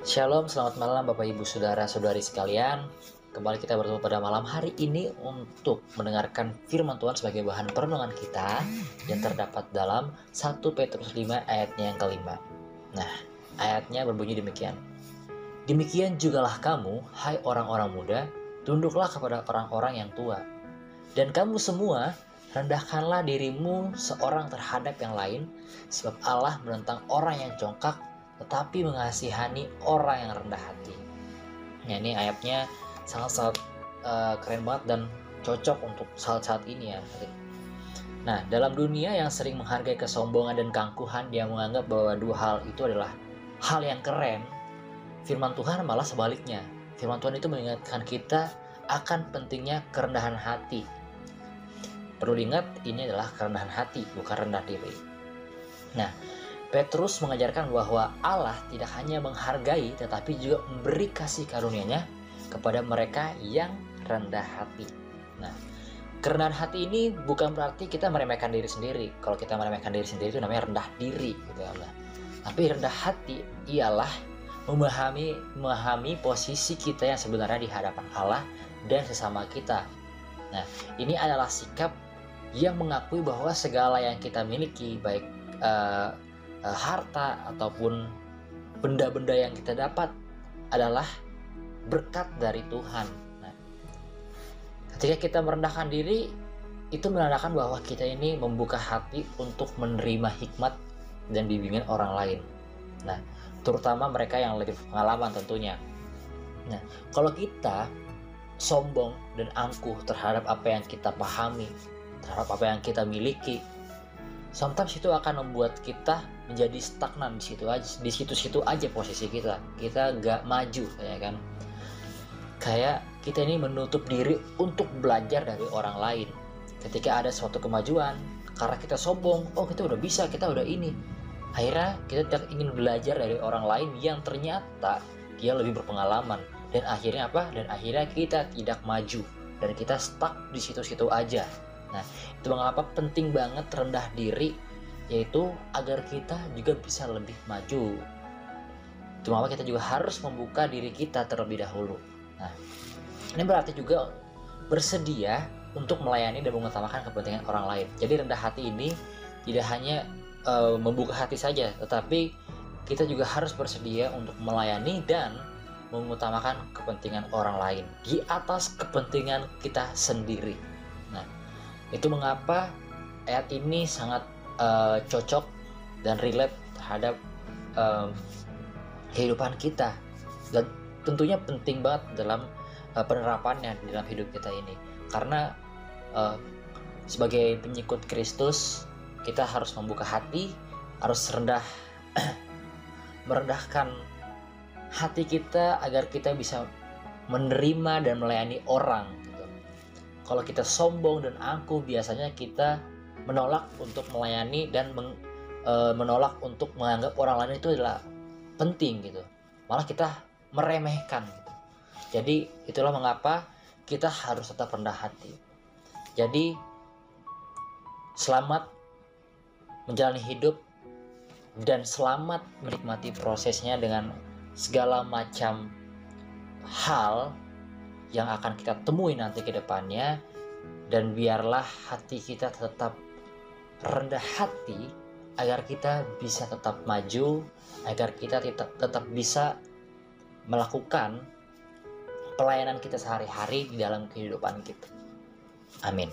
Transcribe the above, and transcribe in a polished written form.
Shalom, selamat malam Bapak Ibu Saudara-saudari sekalian. Kembali kita bertemu pada malam hari ini untuk mendengarkan firman Tuhan sebagai bahan perenungan kita yang terdapat dalam 1 Petrus 5 ayatnya yang kelima. Nah, ayatnya berbunyi demikian. Demikian jugalah kamu, hai orang-orang muda, tunduklah kepada orang-orang yang tua. Dan kamu semua, rendahkanlah dirimu seorang terhadap yang lain, sebab Allah menentang orang yang congkak, tetapi mengasihani orang yang rendah hati. Nah, ini ayatnya sangat-sangat keren banget dan cocok untuk saat-saat ini ya. Nah, dalam dunia yang sering menghargai kesombongan dan keangkuhan, dia menganggap bahwa dua hal itu adalah hal yang keren. Firman Tuhan malah sebaliknya. Firman Tuhan itu mengingatkan kita akan pentingnya kerendahan hati. Perlu diingat, ini adalah kerendahan hati, bukan rendah diri. Nah, Petrus mengajarkan bahwa Allah tidak hanya menghargai tetapi juga memberi kasih karunia-Nya kepada mereka yang rendah hati. Nah, kerendahan hati ini bukan berarti kita meremehkan diri sendiri. Kalau kita meremehkan diri sendiri itu namanya rendah diri gitu ya. Tapi rendah hati ialah memahami posisi kita yang sebenarnya di hadapan Allah dan sesama kita. Nah, ini adalah sikap yang mengakui bahwa segala yang kita miliki, baik harta ataupun benda-benda yang kita dapat adalah berkat dari Tuhan. Nah, ketika kita merendahkan diri, itu menandakan bahwa kita ini membuka hati untuk menerima hikmat dan bimbingan orang lain. Nah, terutama mereka yang lebih pengalaman tentunya. Nah, kalau kita sombong dan angkuh terhadap apa yang kita pahami, terhadap apa yang kita miliki, sometimes itu akan membuat kita menjadi stagnan di situ aja posisi kita gak maju ya kan. Kayak kita ini menutup diri untuk belajar dari orang lain. Ketika ada suatu kemajuan, karena kita sombong, oh kita udah bisa, kita udah ini, akhirnya kita tidak ingin belajar dari orang lain yang ternyata dia lebih berpengalaman, dan akhirnya apa? Dan akhirnya kita tidak maju dan kita stuck di situ aja. Nah, itu mengapa penting banget rendah diri, yaitu agar kita juga bisa lebih maju. Itu mengapa kita juga harus membuka diri kita terlebih dahulu. Nah, ini berarti juga bersedia untuk melayani dan mengutamakan kepentingan orang lain. Jadi rendah hati ini tidak hanya membuka hati saja, tetapi kita juga harus bersedia untuk melayani dan mengutamakan kepentingan orang lain di atas kepentingan kita sendiri. Nah, itu mengapa ayat ini sangat cocok dan relate terhadap kehidupan kita, dan tentunya penting banget dalam penerapannya di dalam hidup kita ini. Karena sebagai pengikut Kristus, kita harus membuka hati, harus merendahkan hati kita agar kita bisa menerima dan melayani orang. Kalau kita sombong dan angkuh, biasanya kita menolak untuk melayani dan menolak untuk menganggap orang lain itu adalah penting gitu. Malah kita meremehkan gitu. Jadi itulah mengapa kita harus tetap rendah hati. Jadi selamat menjalani hidup dan selamat menikmati prosesnya dengan segala macam hal yang akan kita temui nanti ke depannya. Dan biarlah hati kita tetap rendah hati agar kita bisa tetap maju, agar kita tetap bisa melakukan pelayanan kita sehari-hari di dalam kehidupan kita. Amin.